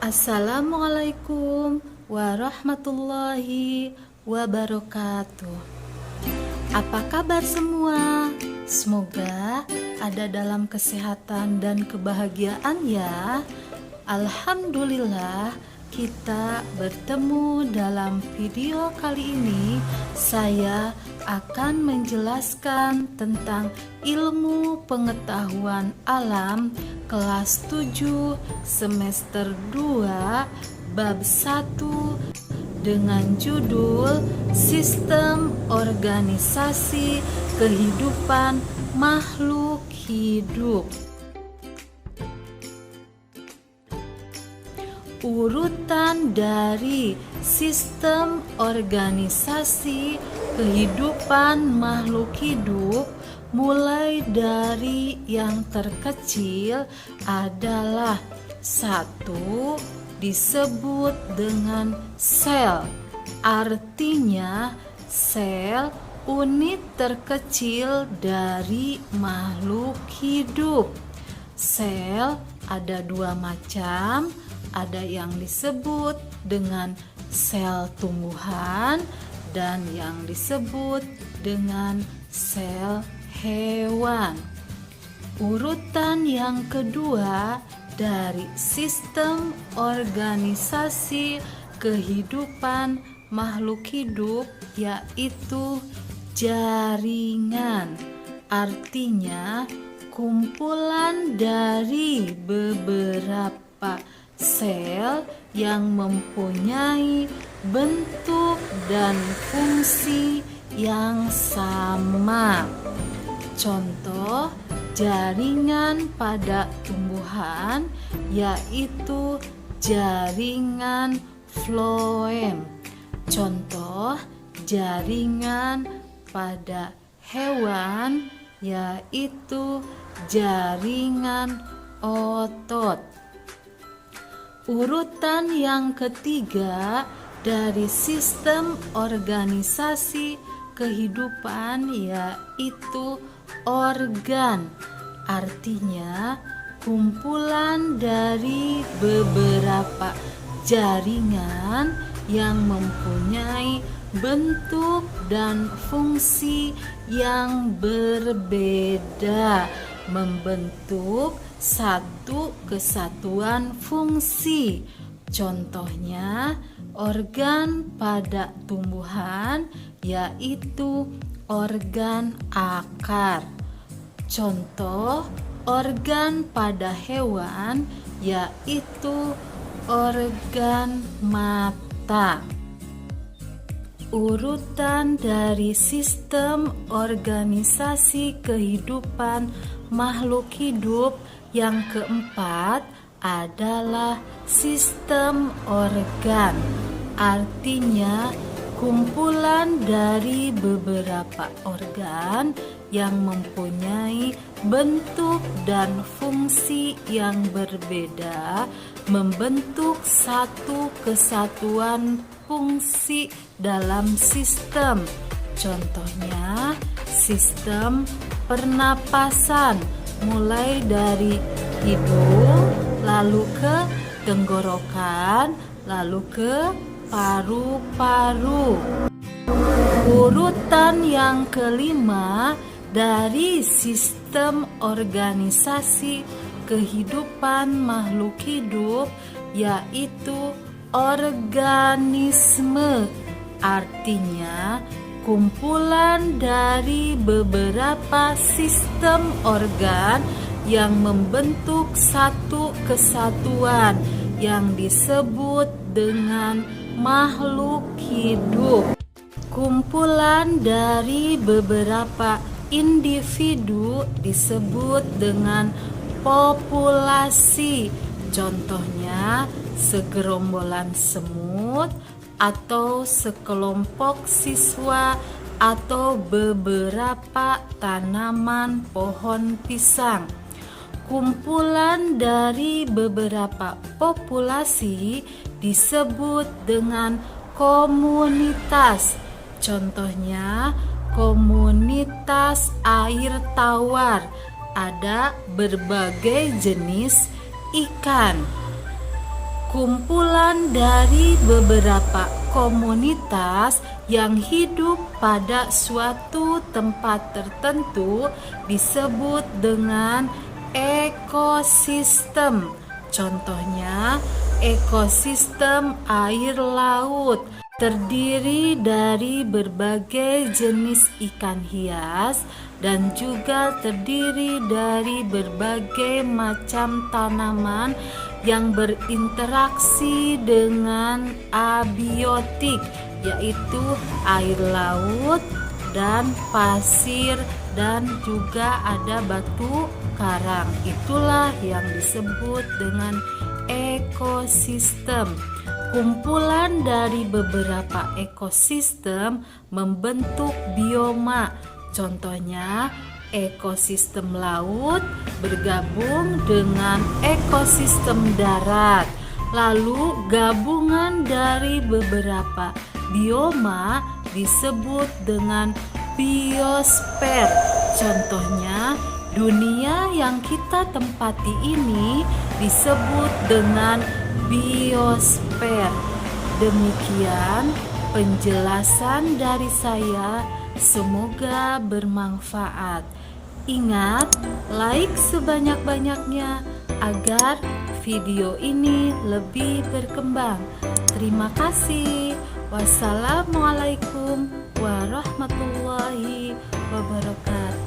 Assalamualaikum warahmatullahi wabarakatuh. Apa kabar semua? Semoga ada dalam kesehatan dan kebahagiaan ya. Alhamdulillah, kita bertemu dalam video kali ini. Saya akan menjelaskan tentang ilmu pengetahuan alam kelas 7 semester 2 bab 1 dengan judul Sistem Organisasi Kehidupan Makhluk Hidup. Urutan dari sistem organisasi kehidupan makhluk hidup mulai dari yang terkecil adalah 1. Disebut dengan sel. Artinya sel unit terkecil dari makhluk hidup. Sel ada dua macam. Ada yang disebut dengan sel tumbuhan dan yang disebut dengan sel hewan. Urutan yang kedua dari sistem organisasi kehidupan makhluk hidup yaitu jaringan. Artinya kumpulan dari beberapa sel yang mempunyai bentuk dan fungsi yang sama. Contoh jaringan pada tumbuhan yaitu jaringan floem. Contoh jaringan pada hewan yaitu jaringan otot. Urutan yang ketiga dari sistem organisasi kehidupan yaitu organ. Artinya kumpulan dari beberapa jaringan yang mempunyai bentuk dan fungsi yang berbeda, membentuk satu kesatuan fungsi. Contohnya organ pada tumbuhan yaitu organ akar. Contoh organ pada hewan yaitu organ mata. Urutan dari sistem organisasi kehidupan makhluk hidup yang keempat adalah sistem organ. Artinya kumpulan dari beberapa organ yang mempunyai bentuk dan fungsi yang berbeda, membentuk satu kesatuan fungsi dalam sistem. Contohnya sistem pernapasan, mulai dari hidung, lalu ke tenggorokan, lalu ke paru-paru. Urutan yang kelima dari sistem organisasi kehidupan makhluk hidup yaitu organisme. Artinya kumpulan dari beberapa sistem organ yang membentuk satu kesatuan yang disebut dengan makhluk hidup. Kumpulan dari beberapa individu disebut dengan populasi. Contohnya segerombolan semut atau sekelompok siswa atau beberapa tanaman pohon pisang. Kumpulan dari beberapa populasi disebut dengan komunitas. Contohnya komunitas air tawar. Ada berbagai jenis ikan. kumpulan dari beberapa komunitas yang hidup pada suatu tempat tertentu disebut dengan ekosistem. Contohnya, ekosistem air laut terdiri dari berbagai jenis ikan hias dan juga terdiri dari berbagai macam tanaman yang berinteraksi dengan abiotik, yaitu air laut dan pasir dan juga ada batu karang. Itulah yang disebut dengan ekosistem. Kumpulan dari beberapa ekosistem membentuk bioma. Contohnya, ekosistem laut bergabung dengan ekosistem darat. Lalu, gabungan dari beberapa bioma disebut dengan biosfer. Contohnya, dunia yang kita tempati ini disebut dengan biosfer. Demikian penjelasan dari saya, semoga bermanfaat. Ingat, like sebanyak-banyaknya agar video ini lebih berkembang. Terima kasih. Wassalamualaikum warahmatullahi wabarakatuh.